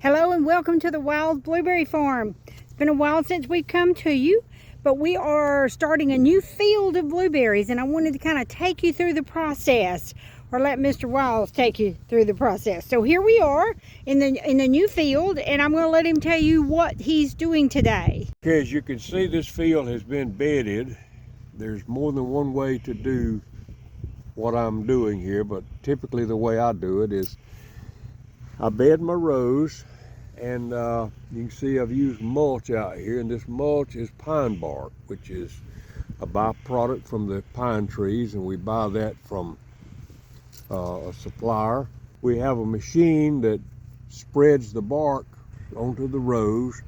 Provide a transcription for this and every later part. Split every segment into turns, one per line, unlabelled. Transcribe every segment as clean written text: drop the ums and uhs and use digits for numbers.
Hello and welcome to the Wild Blueberry Farm. It's been a while since we've come to you, but we are starting a new field of blueberries, and I wanted to kind of take you through the process, or let Mr. Wiles take you through the process. So here we are in the new field, and I'm going to let him tell you what he's doing today.
Okay, as you can see, this field has been bedded. There's more than one way to do what I'm doing here, but typically the way I do it is I bed my rows, and you can see I've used mulch out here, and this mulch is pine bark, which is a byproduct from the pine trees, and we buy that from a supplier. We have a machine that spreads the bark onto the rows.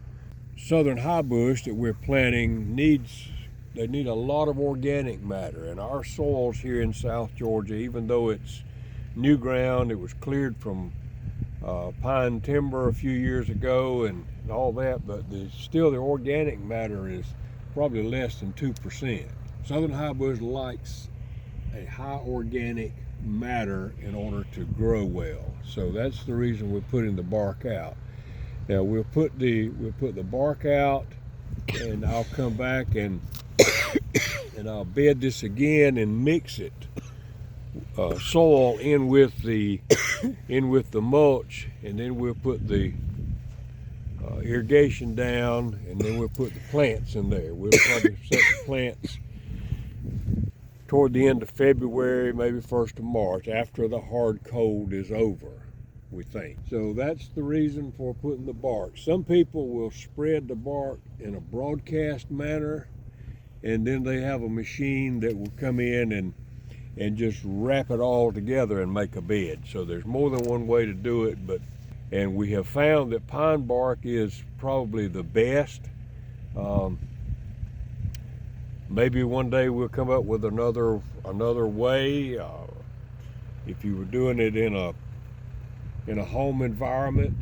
Southern highbush that we're planting need a lot of organic matter, and our soils here in South Georgia, even though it's new ground, it was cleared from pine timber a few years ago and all that, but still the organic matter is probably less than 2%. Southern highbush likes a high organic matter in order to grow well, so that's the reason we're putting the bark out. Now we'll put the bark out, and I'll come back and I'll bed this again and mix it, soil in with the mulch, and then we'll put the irrigation down, and then we'll put the plants in there. We'll probably set the plants toward the end of February, maybe 1st of March, after the hard cold is over, we think. So that's the reason for putting the bark. Some people will spread the bark in a broadcast manner, and then they have a machine that will come in and just wrap it all together and make a bed. So there's more than one way to do it, and we have found that pine bark is probably the best. Maybe one day we'll come up with another way. If you were doing it in a home environment,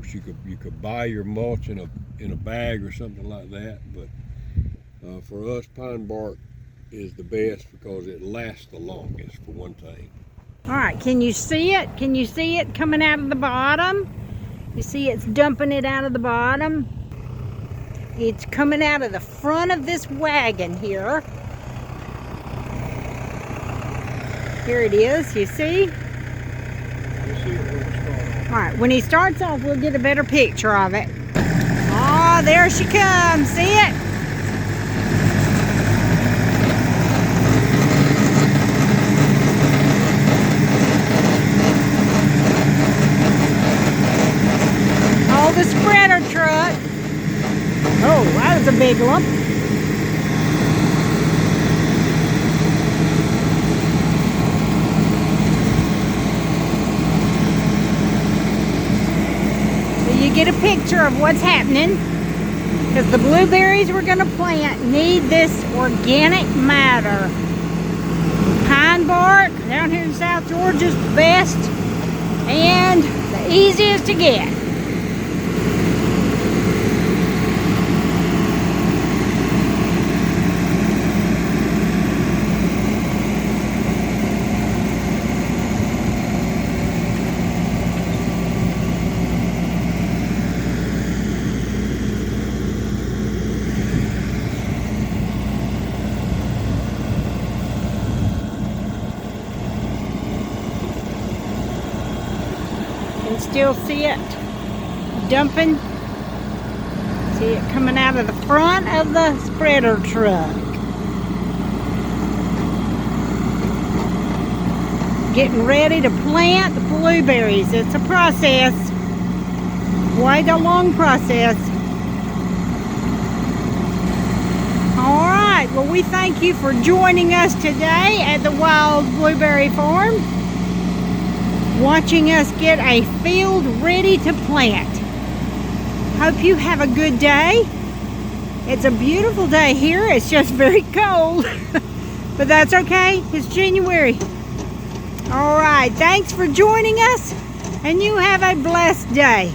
you could buy your mulch in a bag or something like that. But for us, pine bark is the best because it lasts the longest, for one thing.
All right, can you see it? Can you see it coming out of the bottom? You see it's dumping it out of the bottom? It's coming out of the front of this wagon here. Here it is, you see? All right, when he starts off, we'll get a better picture of it. Oh, there she comes, see it? Oh, the spreader truck. Oh, that was a big one. So you get a picture of what's happening, because the blueberries we're going to plant need this organic matter. Pine bark down here in South Georgia is the best and the easiest to get. Still see it dumping. See it coming out of the front of the spreader truck. Getting ready to plant the blueberries. It's a process, quite a long process. All right, well, we thank you for joining us today at the Wild Blueberry Farm, watching us get a field ready to plant. Hope you have a good day. It's a beautiful day here. It's just very cold, but that's okay. It's January. All right, thanks for joining us, and you have a blessed day.